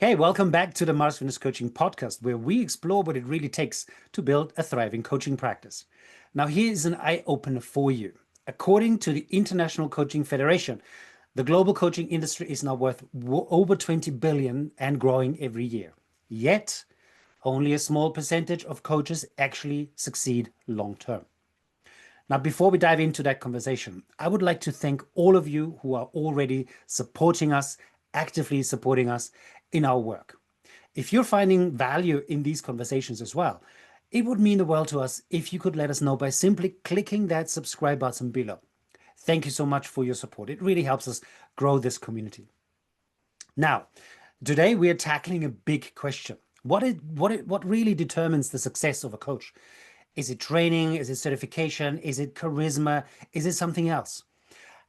Hey, welcome back to the Mars Fitness Coaching Podcast, where we explore what it really takes to build a thriving coaching practice. Now, here's an eye opener for you. According to the International Coaching Federation, the global coaching industry is now worth over 20 billion and growing every year. Yet, only a small percentage of coaches actually succeed long term. Now, before we dive into that conversation, I would like to thank all of you who are already supporting us, actively supporting us in our work. If you're finding value in these conversations as well, it would mean the world to us if you could let us know by simply clicking that subscribe button below. Thank you so much for your support. It really helps us grow this community. Now, today we are tackling a big question. What really determines the success of a coach? Is it training? Is it certification? Is it charisma? Is it something else?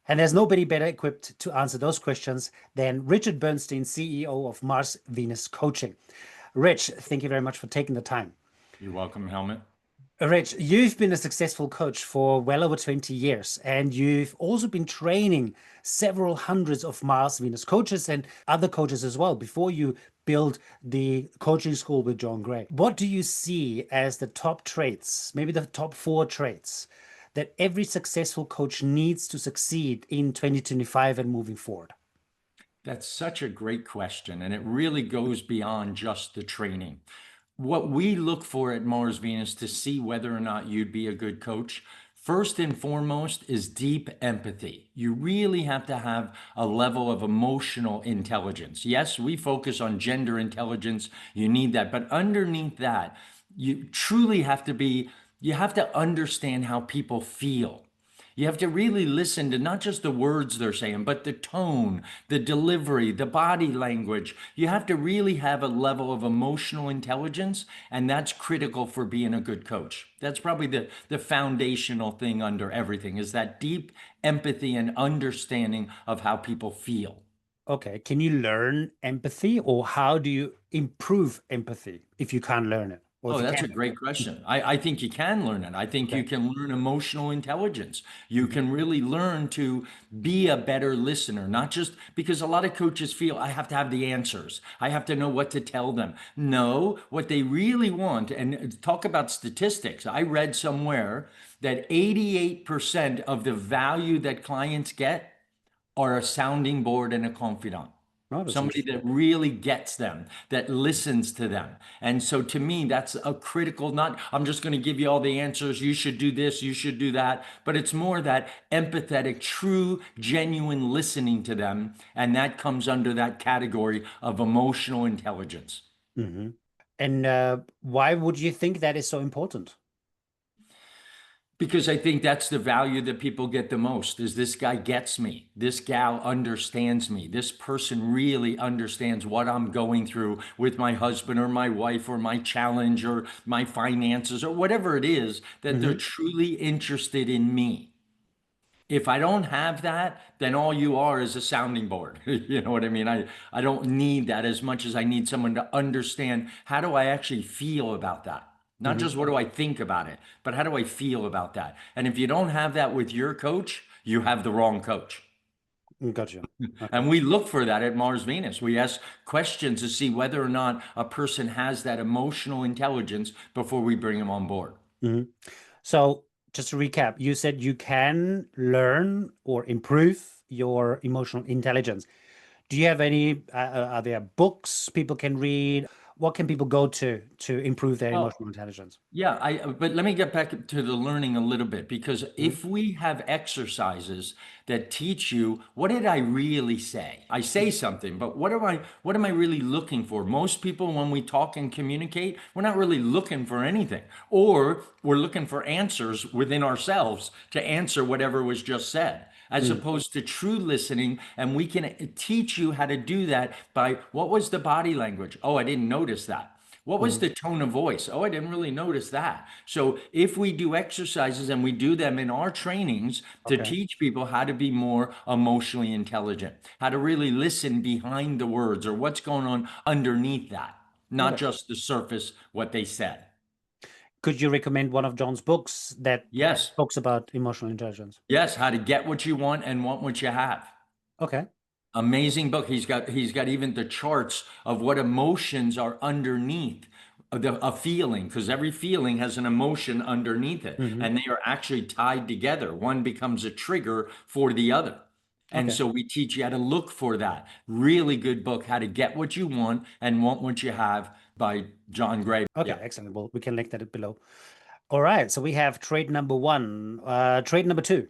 And there's nobody better equipped to answer those questions than Richard Bernstein, CEO of Mars Venus Coaching. Rich, thank you very much for taking the time. You're welcome, Helmut. Rich, you've been a successful coach for well over 20 years, and you've also been training several hundreds of Mars Venus coaches and other coaches as well before you built the coaching school with John Gray. What do you see as the top traits, maybe the top 4 traits that every successful coach needs to succeed in 2025 and moving forward? That's such a great question, and it really goes beyond just the training. What we look for at Mars Venus to see whether or not you'd be a good coach, first and foremost, is deep empathy. You really have to have a level of emotional intelligence. Yes, we focus on gender intelligence. You need that. But underneath that, you truly have to you have to understand how people feel. You have to really listen to not just the words they're saying, but the tone, the delivery, the body language. You have to really have a level of emotional intelligence, and that's critical for being a good coach. That's probably the foundational thing under everything, is that deep empathy and understanding of how people feel. Okay, can you learn empathy, or how do you improve empathy if you can't learn it? Or if Oh, you that's can a great question. I think you can learn it. I think okay. you can learn emotional intelligence. You Mhm. can really learn to be a better listener, not just because a lot of coaches feel I have to have the answers. I have to know what to tell them. No, what they really want, and talk about statistics. I read somewhere that 88% of the value that clients get are a sounding board and a confidant. Oh, that's Somebody interesting. that really gets them, that listens to them. And so to me, that's a critical, not, I'm just going to give you all the answers. You should do this, you should do that. But it's more that empathetic, true, genuine listening to them. And that comes under that category of emotional intelligence. Hmm. And why would you think that is so important? Because I think that's the value that people get the most is this guy gets me. This gal understands me. This person really understands what I'm going through with my husband or my wife or my challenge or my finances or whatever it is, that they're Hmm. truly interested in me. If I don't have that, then all you are is a sounding board. You know what I mean? I don't need that as much as I need someone to understand how do I actually feel about that? Not Hmm. just what do I think about it, but how do I feel about that? And if you don't have that with your coach, you have the wrong coach. Gotcha. Okay. And we look for that at Mars Venus. We ask questions to see whether or not a person has that emotional intelligence before we bring them on board. Hmm. So just to recap, you said you can learn or improve your emotional intelligence. Do you have any, are there books people can read? What can people go to improve their Well, emotional intelligence? yeah, but let me get back to the learning a little bit because Mhm. if we have exercises that teach you what did I really say? I say something, but what am I really looking for? Most people when we talk and communicate, we're not really looking for anything. Or we're looking for answers within ourselves to answer whatever was just said. As Mm. opposed to true listening, and we can teach you how to do that by what was the body language? Oh, I didn't notice that. What was Mhm. the tone of voice? Oh, I didn't really notice that. So, if we do exercises and we do them in our trainings to Okay. teach people how to be more emotionally intelligent, how to really listen behind the words or what's going on underneath that, not Okay. just the surface, what they said. Could you recommend one of John's books that Yes, talks about emotional intelligence? yes, how to get what you want and want what you have. Okay. Amazing book. He's got even the charts of what emotions are underneath a feeling, because every feeling has an emotion underneath it, Hmm. and they are actually tied together. One becomes a trigger for the other. And Okay. so we teach you how to look for that. Really good book, How to Get What You Want and Want What You Have by John Gray. Okay, Yeah. excellent. Well, we can link that below. All right. So we have trait number one. Trait number two.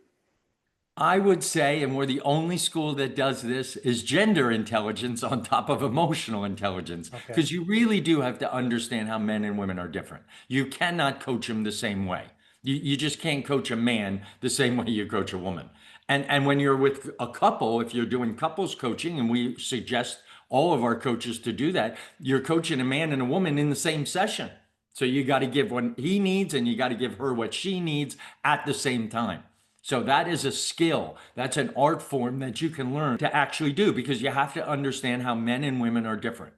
I would say, and we're the only school that does this, is gender intelligence on top of emotional intelligence. Okay. Because you really do have to understand how men and women are different. You cannot coach them the same way. You just can't coach a man the same way you coach a woman. And when you're with a couple, if you're doing couples coaching, and we suggest all of our coaches to do that, you're coaching a man and a woman in the same session. So you got to give what he needs and you got to give her what she needs at the same time. So that is a skill. That's an art form that you can learn to actually do, because you have to understand how men and women are different.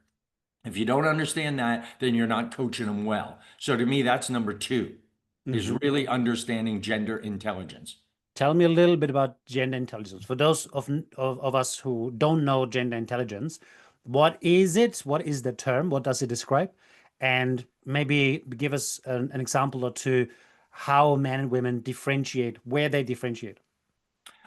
If you don't understand that, then you're not coaching them well. So to me, that's number two, is Hmm. really understanding gender intelligence. Tell me a little bit about gender intelligence. For those of us who don't know gender intelligence, what is it? What is the term? What does it describe? And maybe give us an example or two how men and women differentiate, where they differentiate.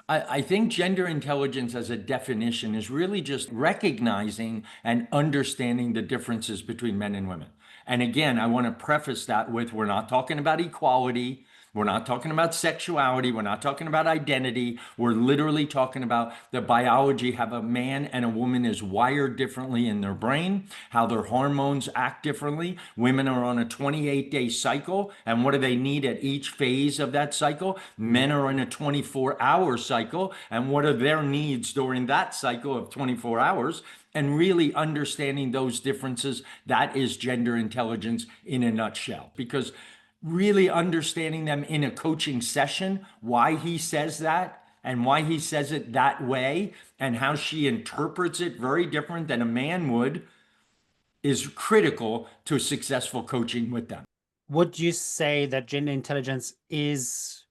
I think gender intelligence as a definition is really just recognizing and understanding the differences between men and women. And again, I want to preface that with, we're not talking about equality. We're not talking about sexuality. We're not talking about identity. We're literally talking about the biology, how a man and a woman is wired differently in their brain, how their hormones act differently. Women are on a 28-day cycle. And what do they need at each phase of that cycle? Men are in a 24-hour cycle. And what are their needs during that cycle of 24 hours? And really understanding those differences, that is gender intelligence in a nutshell. Because really understanding them in a coaching session, why he says that and why he says it that way, and how she interprets it very different than a man would, is critical to successful coaching with them. Would you say that gender intelligence is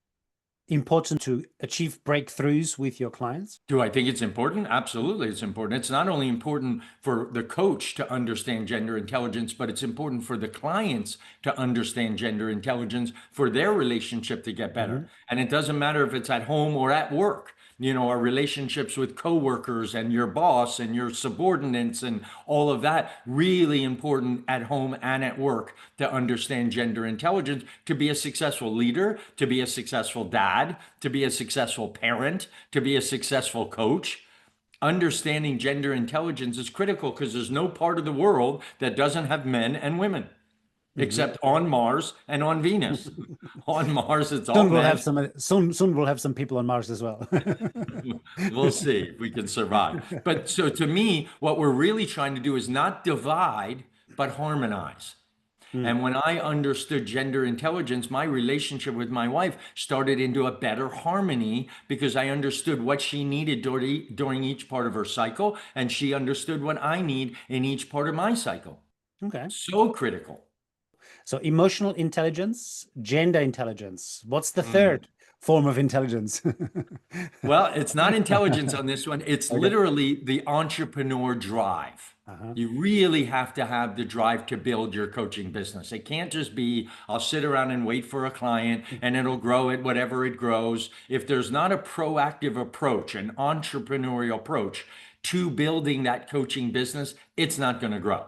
important to achieve breakthroughs with your clients? Do I think it's important? Absolutely, it's important. It's not only important for the coach to understand gender intelligence, but it's important for the clients to understand gender intelligence for their relationship to get better. Hmm. And it doesn't matter if it's at home or at work. You know, our relationships with coworkers and your boss and your subordinates and all of that, really important at home and at work to understand gender intelligence, to be a successful leader, to be a successful dad, to be a successful parent, to be a successful coach. Understanding gender intelligence is critical, because there's no part of the world that doesn't have men and women, Hmm. except on Mars and on Venus. On Mars, it's all Soon we'll men. have some soon we'll have some people on Mars as well. We'll see if we can survive. But so to me, what we're really trying to do is not divide, but harmonize. Mm. And when I understood gender intelligence, my relationship with my wife started into a better harmony, because I understood what she needed during each part of her cycle, and she understood what I need in each part of my cycle. Okay. So critical. So emotional intelligence, gender intelligence. What's the Mm. third form of intelligence? Well, it's not intelligence on this one. It's Okay. literally the entrepreneur drive. Uh-huh. You really have to have the drive to build your coaching business. It can't just be, I'll sit around and wait for a client and it'll grow at whatever it grows. If there's not a proactive approach, an entrepreneurial approach to building that coaching business, it's not going to grow.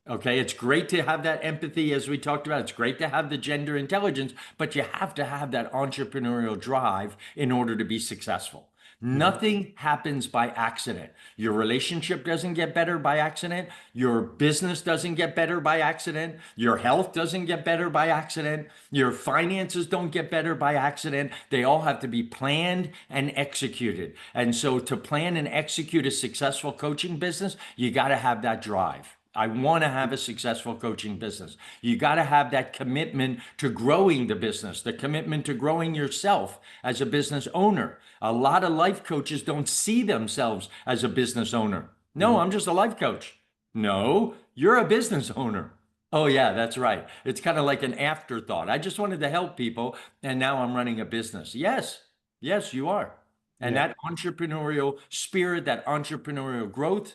Okay, it's great to have that empathy, as we talked about. It's great to have the gender intelligence, but you have to have that entrepreneurial drive in order to be successful. Mhm. Nothing happens by accident. Your relationship doesn't get better by accident. Your business doesn't get better by accident. Your health doesn't get better by accident. Your finances don't get better by accident. They all have to be planned and executed. And so, to plan and execute a successful coaching business, you got to have that drive. I want to have a successful coaching business. You got to have that commitment to growing the business, the commitment to growing yourself as a business owner. A lot of life coaches don't see themselves as a business owner. No, Mhm. I'm just a life coach. No, you're a business owner. Oh, yeah, that's right. It's kind of like an afterthought. I just wanted to help people, and now I'm running a business. Yes, yes, you are. And Yeah. that entrepreneurial spirit, that entrepreneurial growth,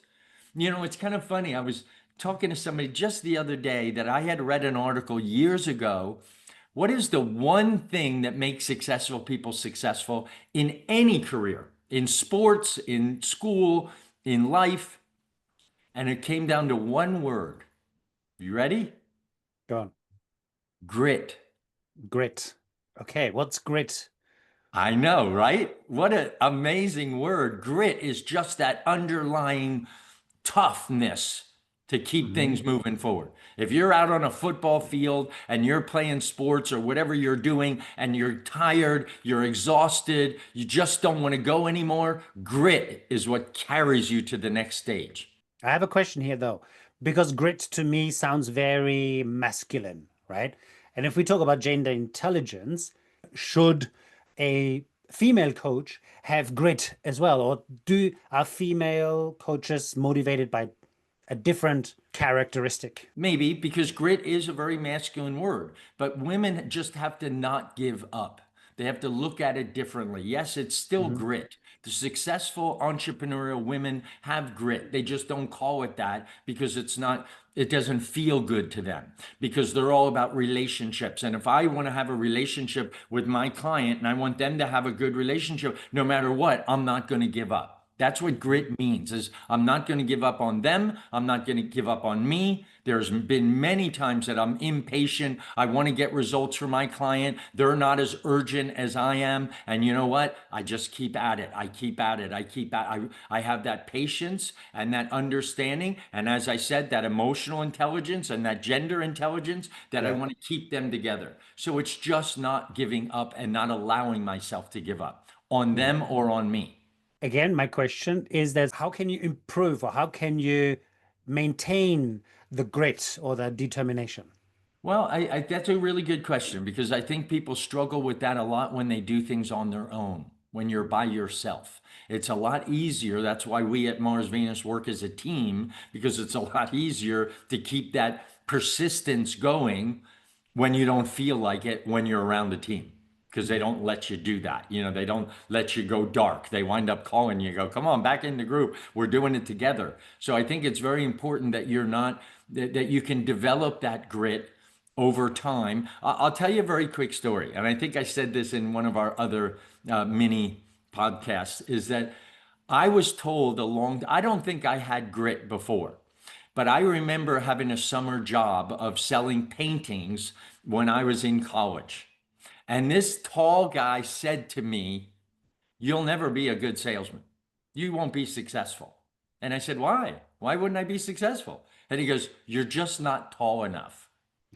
it's kind of funny. I was talking to somebody just the other day that I had read an article years ago. What is the one thing that makes successful people successful in any career, in sports, in school, in life? And it came down to one word. You ready? Go on. Grit. Grit. Okay, what's grit? I know, right? What an amazing word. Grit is just that underlying toughness to keep Hmm. things moving forward. If you're out on a football field and you're playing sports or whatever you're doing and you're tired, you're exhausted, you just don't want to go anymore, grit is what carries you to the next stage. I have a question here though, because grit to me sounds very masculine, right? And if we talk about gender intelligence, should a female coach have grit as well? Or are female coaches motivated by a different characteristic? Maybe because grit is a very masculine word, but women just have to not give up. They have to look at it differently. Yes, it's still Hmm. grit. The successful entrepreneurial women have grit. They just don't call it that because it doesn't feel good to them because they're all about relationships. And if I want to have a relationship with my client and I want them to have a good relationship, no matter what, I'm not going to give up. That's what grit means is I'm not going to give up on them. I'm not going to give up on me. There's been many times that I'm impatient. I want to get results for my client. They're not as urgent as I am. And you know what? I just keep at it. I keep at it. I have that patience and that understanding. And as I said, that emotional intelligence and that gender intelligence that I Yeah. want to keep them together. So it's just not giving up and not allowing myself to give up on Mhm. them or on me. Again, my question is that how can you improve or how can you maintain the grit or the determination? Well, that's a really good question because I think people struggle with that a lot when they do things on their own, when you're by yourself. It's a lot easier. That's why we at Mars Venus work as a team because it's a lot easier to keep that persistence going when you don't feel like it when you're around the team because they Mhm. don't let you do that. They don't let you go dark. They wind up calling you, go, come on, back in the group. We're doing it together. So I think it's very important that you're not, that you can develop that grit over time. I'll tell you a very quick story. And I think I said this in one of our other mini podcasts is that I was told I don't think I had grit before. But I remember having a summer job of selling paintings when I was in college. And this tall guy said to me, "You'll never be a good salesman. You won't be successful." And I said, "Why? Why wouldn't I be successful?" And he goes, "You're just not tall enough."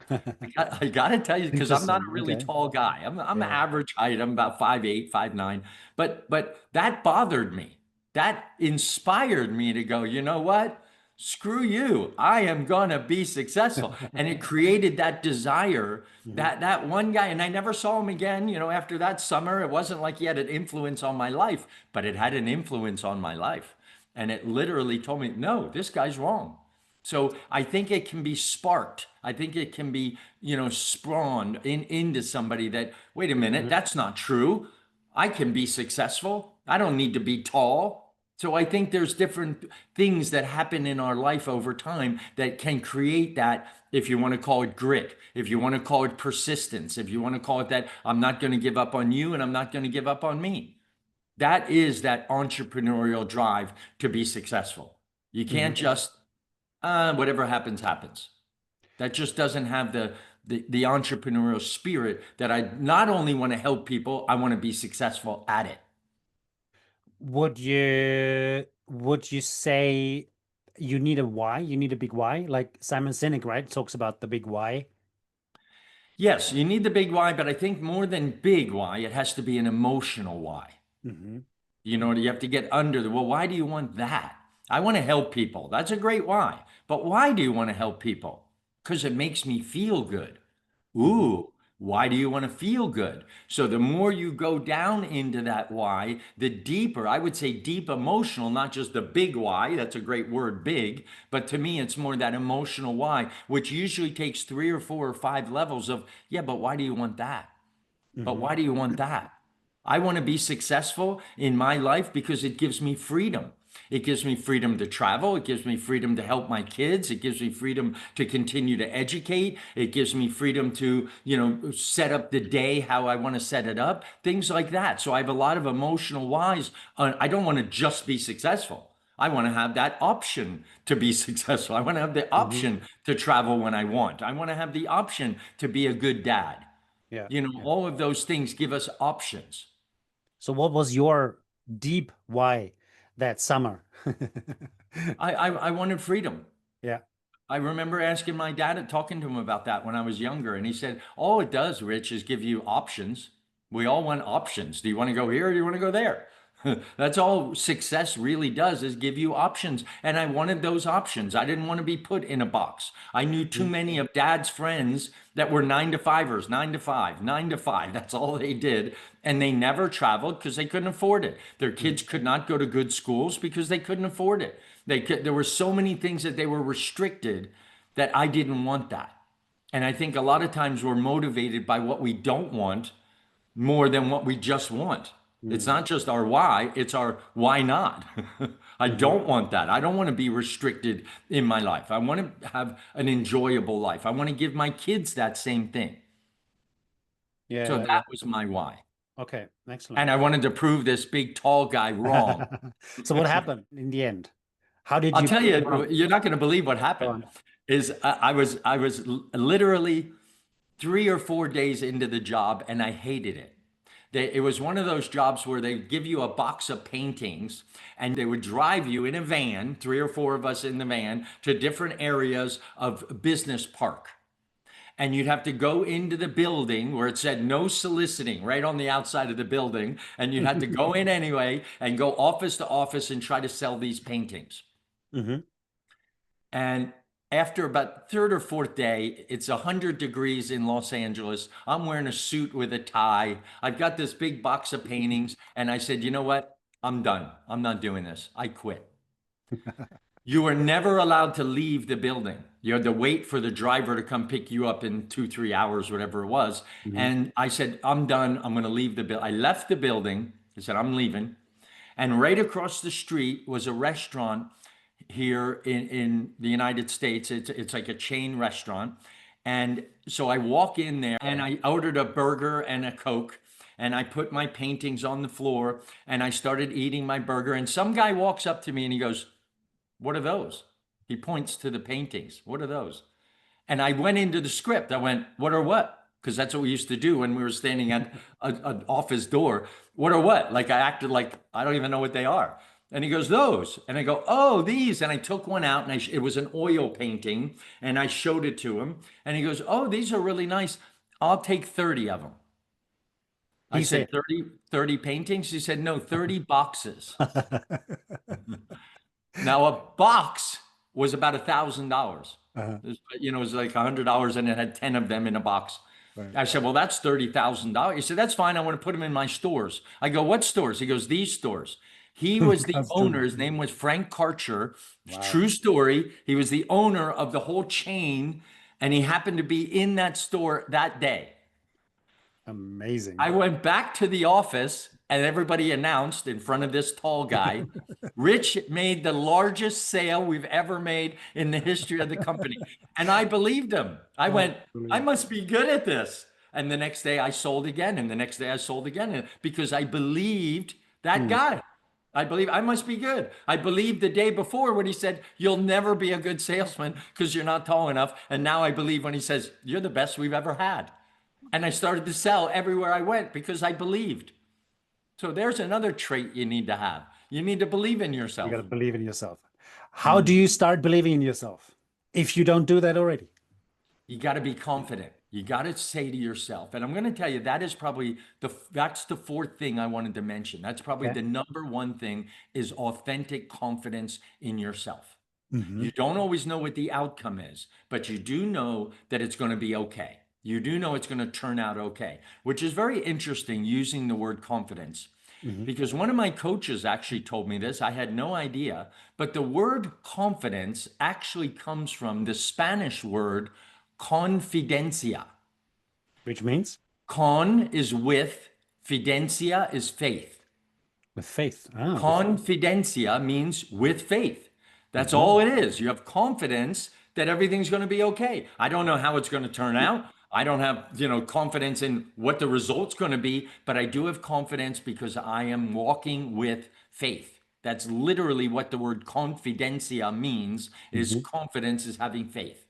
I got to tell you, because I'm not a Interesting. really Okay. tall guy. I'm Yeah. average height. I'm about 5'8", 5'9". But that bothered me. That inspired me to go, you know what? Screw you. I am gonna be successful. And it created that desire Mhm. that one guy, and I never saw him again, after that summer. It wasn't like he had an influence on my life, but it had an influence on my life. And it literally told me, no, this guy's wrong. So I think it can be sparked. I think it can be, spawned into somebody that, wait a minute, Mhm. that's not true. I can be successful. I don't need to be tall. So I think there's different things that happen in our life over time that can create that, if you want to call it grit, if you want to call it persistence, if you want to call it that, I'm not going to give up on you and I'm not going to give up on me. That is that entrepreneurial drive to be successful. You can't Mhm. just whatever happens, happens. That just doesn't have the entrepreneurial spirit that I not only want to help people, I want to be successful at it. Would you say you need a why? You need a big why? Like Simon Sinek, right? Talks about the big why. Yes, you need the big why, but I think more than big why, it has to be an emotional why. Hmm. You have to get under well, why do you want that? I want to help people. That's a great why. But why do you want to help people? Because it makes me feel good. Hmm. Ooh, why do you want to feel good? So the more you go down into that why, the deeper, I would say deep emotional, not just the big why. That's a great word, big. But to me, it's more that emotional why, which usually takes 3 or 4 or 5 levels of, yeah, but why do you want that? But Hmm. why do you want that? I want to be successful in my life because it gives me freedom. It gives me freedom to travel. It gives me freedom to help my kids. It gives me freedom to continue to educate. It gives me freedom to, set up the day how I want to set it up, things like that. So I have a lot of emotional whys. I don't want to just be successful. I want to have that option to be successful. I want to have the Hmm. option to travel when I want. I want to have the option to be a good dad. Yeah. Yeah. All of those things give us options. So what was your deep why that summer? I wanted freedom. Yeah. I remember asking my dad and talking to him about that when I was younger. And he said, all it does, Rich, is give you options. We all want options. Do you want to go here or do you want to go there? That's all success really does is give you options. And I wanted those options. I didn't want to be put in a box. I knew too Mhm. many of dad's friends that were 9 to 5ers, 9 to 5, 9 to 5. That's all they did. And they never traveled because they couldn't afford it. Their kids could not go to good schools because they couldn't afford it. There were so many things that they were restricted that I didn't want that. And I think a lot of times we're motivated by what we don't want more than what we just want. It's Mhm. not just our why, it's our why not. I Mhm. don't want that. I don't want to be restricted in my life. I want to have an enjoyable life. I want to give my kids that same thing. Yeah, So yeah, yeah. that was my why. Okay, excellent. And I wanted to prove this big, tall guy wrong. So what happened in the end? How did I'll you tell prove him wrong? you, you're not going to believe what Go happened. on. Is I was literally 3 or 4 days into the job and I hated it. It was one of those jobs where they give you a box of paintings and they would drive you in a van, 3 or 4 of us in the van, to different areas of Business Park. And you'd have to go into the building where it said no soliciting right on the outside of the building. And you'd have to go in anyway and go office to office and try to sell these paintings. Hmm. And after about third or fourth day, it's 100 degrees in Los Angeles. I'm wearing a suit with a tie. I've got this big box of paintings. And I said, you know what? I'm done. I'm not doing this. I quit. You were never allowed to leave the building. You had to wait for the driver to come pick you up in 2, 3 hours, whatever it was. Hmm. And I said, I'm done. I'm going to leave the building. I left the building. I said, I'm leaving. And right across the street was a restaurant here in the United States. It's like a chain restaurant. And so I walk in there and I ordered a burger and a Coke. And I put my paintings on the floor and I started eating my burger. And some guy walks up to me and he goes, what are those? He points to the paintings. What are those? And I went into the script. I went, what are what? Because that's what we used to do when we were standing at an office door. What are what? Like I acted like I don't even know what they are. And he goes, those. And I go, oh, these. And I took one out and it was an oil painting and I showed it to him. And he goes, oh, these are really nice. I'll take 30 of them. I He said. said, 30 paintings? He said, no, 30 boxes. Now a box was about $1,000. Uh-huh. It was like $100 and it had 10 of them in a box. Right. I said, well, that's $30,000. He said, that's fine. I want to put them in my stores. I go, what stores? He goes, these stores. He was the That's too owner. much. His name was Frank Karcher. Wow. True story. He was the owner of the whole chain and he happened to be in that store that day. Amazing. I went back to the office and everybody announced in front of this tall guy, Rich made the largest sale we've ever made in the history of the company. And I believed him. I Oh, went, I brilliant. must be good at this. And the next day I sold again. And the next day I sold again because I believed that Mm. guy. I believe I must be good. I believed the day before when he said, you'll never be a good salesman because you're not tall enough. And now I believe when he says, you're the best we've ever had. And I started to sell everywhere I went because I believed. So there's another trait you need to have. You need to believe in You got to yourself. believe in yourself. How do Mm. you start believing in yourself if you don't do that already? You got to be confident. You got to say to yourself, and I'm going to tell you that is probably that's the fourth thing I wanted to mention. That's probably Okay. the number one thing is authentic confidence in yourself. Hmm. You don't always know what the outcome is, but you do know that it's going to be okay. You do know it's going to turn out okay, which is very interesting using the word confidence. Hmm. Because one of my coaches actually told me this. I had no idea. But the word confidence actually comes from the Spanish word confidencia. Which means? Con is with, Fidencia is faith. With faith. Ah, with faith. Confidencia means with faith. That's Hmm. all it is. You have confidence that everything's going to be okay. I don't know how it's going to turn out. I don't have, confidence in what the result's going to be, but I do have confidence because I am walking with faith. That's literally what the word confidencia means, is Hmm. confidence is having faith.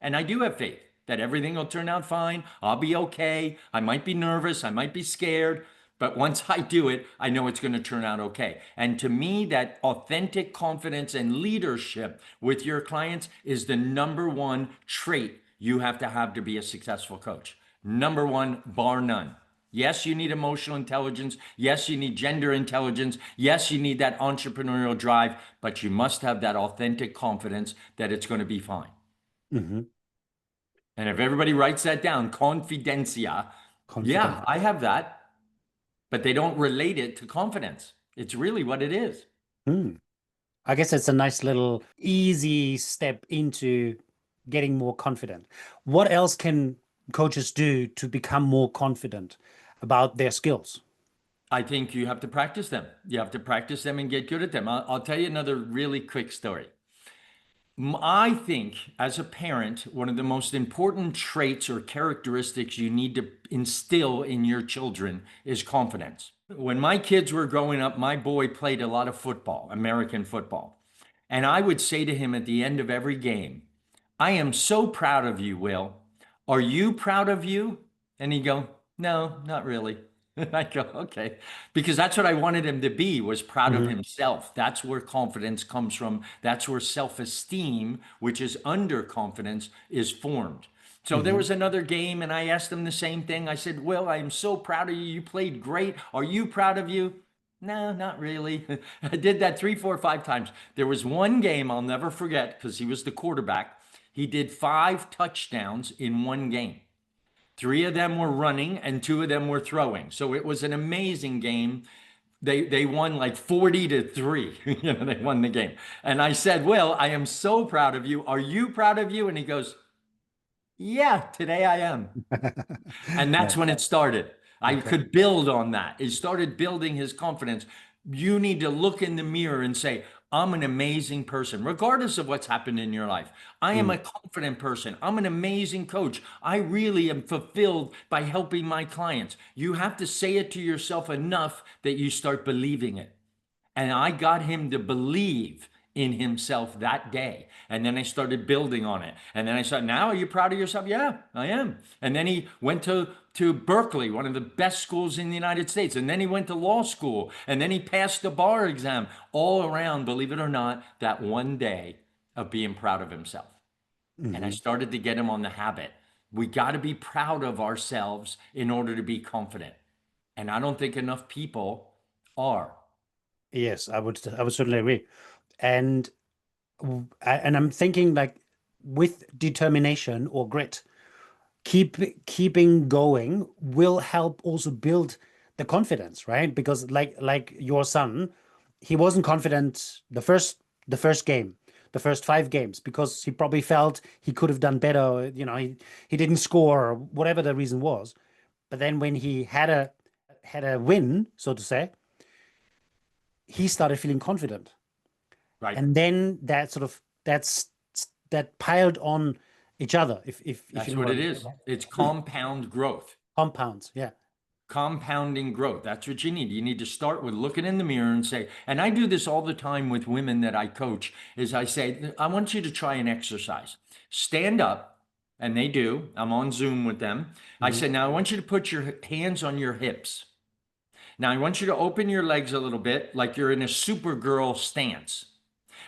And I do have faith that everything will turn out fine. I'll be okay. I might be nervous. I might be scared. But once I do it, I know it's going to turn out okay. And to me, that authentic confidence and leadership with your clients is the number one trait you have to be a successful coach. Number one, bar none. Yes, you need emotional intelligence. Yes, you need gender intelligence. Yes, you need that entrepreneurial drive, but you must have that authentic confidence that it's going to be fine. Hmm. And if everybody writes that down, confidencia, Confident. yeah, I have that, but they don't relate it to confidence. It's really what it is. Hmm. I guess it's a nice little easy step into getting more confident. What else can coaches do to become more confident about their skills? I think you have to practice them. You have to practice them and get good at them. I'll tell you another really quick story. I think as a parent, one of the most important traits or characteristics you need to instill in your children is confidence. When my kids were growing up, my boy played a lot of football, American football. And I would say to him at the end of every game, I am so proud of you, Will. Are you proud of you? And he'd go, no, not really. I go, okay. Because that's what I wanted him to be, was proud of Hmm. himself. That's where confidence comes from. That's where self-esteem, which is underconfidence, is formed. So there Hmm. was another game, and I asked him the same thing. I said, Will, I am so proud of you. You played great. Are you proud of you? No, not really. I did that 3, 4, 5 times. There was one game I'll never forget because he was the quarterback. He did 5 touchdowns in one game. 3 of them were running and 2 of them were throwing. So it was an amazing game. They won like 40-3. They won the game. And I said, Will, I am so proud of you. Are you proud of you? And he goes, yeah, today I am. And Yeah. that's when it started. I Okay. could build on that. It started building his confidence. You need to look in the mirror and say, I'm an amazing person, regardless of what's happened in your life. I am Mm. a confident person. I'm an amazing coach. I really am fulfilled by helping my clients. You have to say it to yourself enough that you start believing it. And I got him to believe in himself that day. And then I started building on it. And then I said, now are you proud of yourself? Yeah, I am. And then he went to Berkeley, one of the best schools in the United States. And then he went to law school. And then he passed the bar exam. All around, believe it or not, that one day of being proud of himself. And I Hmm. started to get him on the habit. We got to be proud of ourselves in order to be confident. And I don't think enough people are. Yes, I would certainly agree. And and I'm thinking like with determination or grit, keeping going will help also build the confidence, right? Because like your son, he wasn't confident the first game, the first 5 games, because he probably felt he could have done better. He didn't score or whatever the reason was. But then when he had a win, so to say, he started feeling confident. Right. And then that piled on each other, if you That's know what what it I'm saying, is. right? It's compound growth, Compounds, yeah. compounding growth. That's what you need. You need to start with looking in the mirror and say, and I do this all the time with women that I coach, is I say, I want you to try an exercise. Stand up, and they do. I'm on Zoom with them. I Hmm. said, now I want you to put your hands on your hips. Now I want you to open your legs a little bit like you're in a Supergirl stance.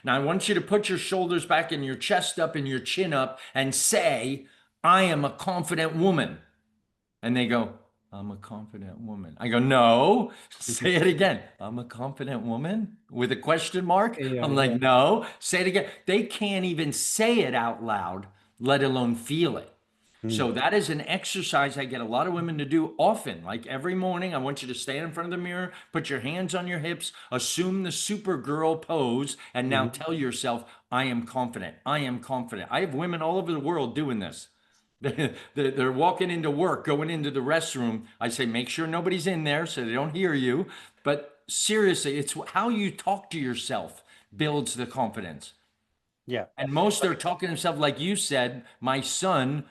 Now I want you to put your shoulders back and your chest up and your chin up and say, I am a confident woman. And they go, I'm a confident woman. I go, no, say it again. I'm a confident woman with a question mark. Yeah, I'm yeah. like, no, say it again. They can't even say it out loud, let alone feel it. Hmm. So that is an exercise I get a lot of women to do often. Like every morning, I want you to stand in front of the mirror, put your hands on your hips, assume the Supergirl pose, and now Hmm. tell yourself, I am confident. I am confident. I have women all over the world doing this. They're walking into work, going into the restroom. I say, make sure nobody's in there so they don't hear you. But seriously, it's how you talk to yourself builds the confidence. Yeah. And most are talking to themselves, like you said, my son,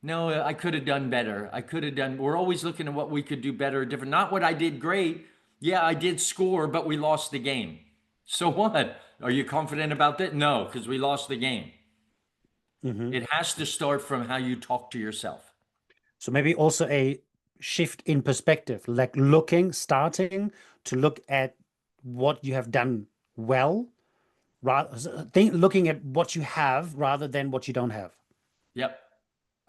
no, I could have done better. I could have done, we're always looking at what we could do better or different. Not what I did great. Yeah, I did score, but we lost the game. So what? Are you confident about that? No, because we lost the game. Hmm. It has to start from how you talk to yourself. So maybe also a shift in perspective, like starting to look at what you have done well, looking at what you have rather than what you don't have. Yep.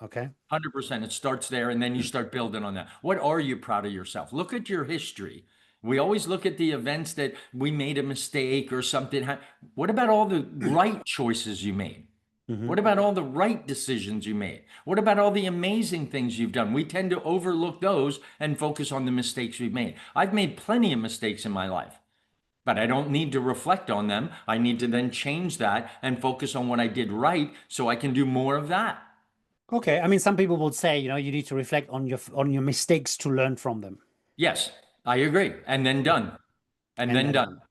Okay. 100%. It starts there and then you start building on that. What are you proud of yourself? Look at your history. We always look at the events that we made a mistake or something. What about all the right choices you made? Hmm. What about all the right decisions you made? What about all the amazing things you've done? We tend to overlook those and focus on the mistakes we've made. I've made plenty of mistakes in my life, but I don't need to reflect on them. I need to then change that and focus on what I did right so I can do more of that. Okay. I mean, some people will say, you need to reflect on your mistakes to learn from them, Yes, I agree. And then done. And and then then done. done.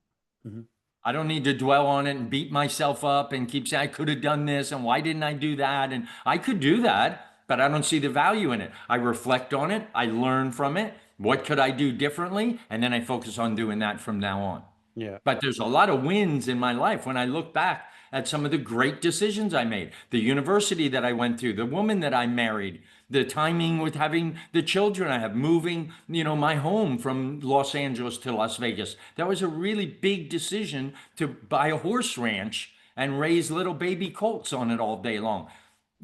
Hmm. I don't need to dwell on it and beat myself up and keep saying I could have done this and why didn't I do that? And I could do that, but I don't see the value in it. I reflect on it, I learn from it. What could I do differently? And then I focus on doing that from now on. Yeah. But there's a lot of wins in my life when I look back at some of the great decisions I made, the university that I went to, the woman that I married, the timing with having the children I have, moving, my home from Los Angeles to Las Vegas. That was a really big decision to buy a horse ranch and raise little baby colts on it all day long.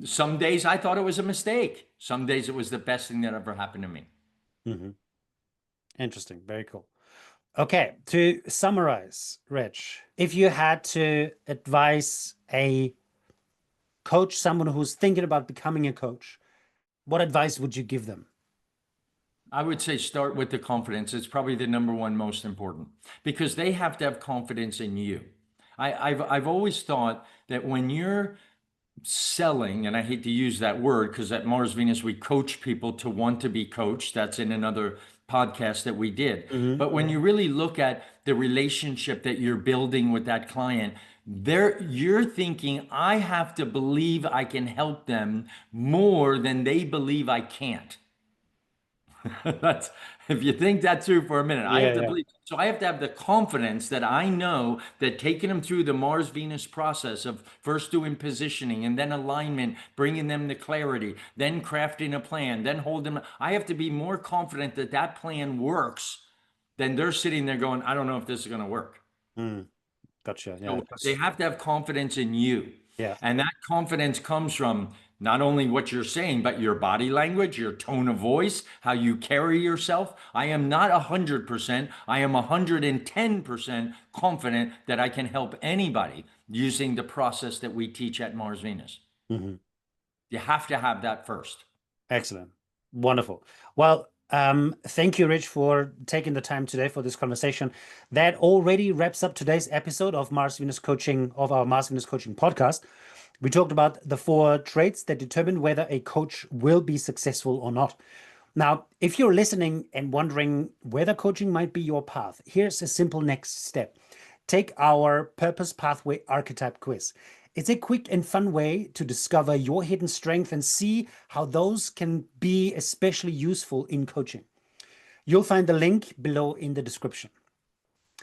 Some days I thought it was a mistake. Some days it was the best thing that ever happened to me. Hmm. Interesting. Very cool. Okay, to summarize, Rich, if you had to advise a coach, someone who's thinking about becoming a coach, what advice would you give them? I would say start with the confidence. It's probably the number one most important because they have to have confidence in you. I've always thought that when you're selling, and I hate to use that word because at Mars Venus we coach people to want to be coached. That's in another podcast that we did. Hmm. But when you really look at the relationship that you're building with that client, you're thinking, I have to believe I can help them more than they believe I can't. That's if you think that through for a minute, I have Yeah, to yeah. believe. So I have to have the confidence that I know that taking them through the Mars Venus process of first doing positioning and then alignment, bringing them to clarity, then crafting a plan, then holding them. I have to be more confident that that plan works than they're sitting there going, I don't know if this is going to work. Mm, gotcha. Yeah, So they have to have confidence in you. yeah. And that confidence comes from not only what you're saying, but your body language, your tone of voice, how you carry yourself. I am not 100%. I am 110% confident that I can help anybody using the process that we teach at Mars Venus. Hmm. You have to have that first. Excellent. Wonderful. Well, thank you, Rich, for taking the time today for this conversation. That already wraps up today's episode of our Mars Venus Coaching podcast. We talked about the 4 traits that determine whether a coach will be successful or not. Now, if you're listening and wondering whether coaching might be your path, here's a simple next step. Take our Purpose Pathway Archetype quiz. It's a quick and fun way to discover your hidden strength and see how those can be especially useful in coaching. You'll find the link below in the description.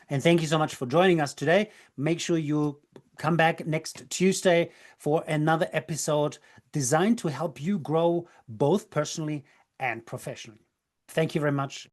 And thank you so much for joining us today. Make sure you come back next Tuesday for another episode designed to help you grow both personally and professionally. Thank you very much.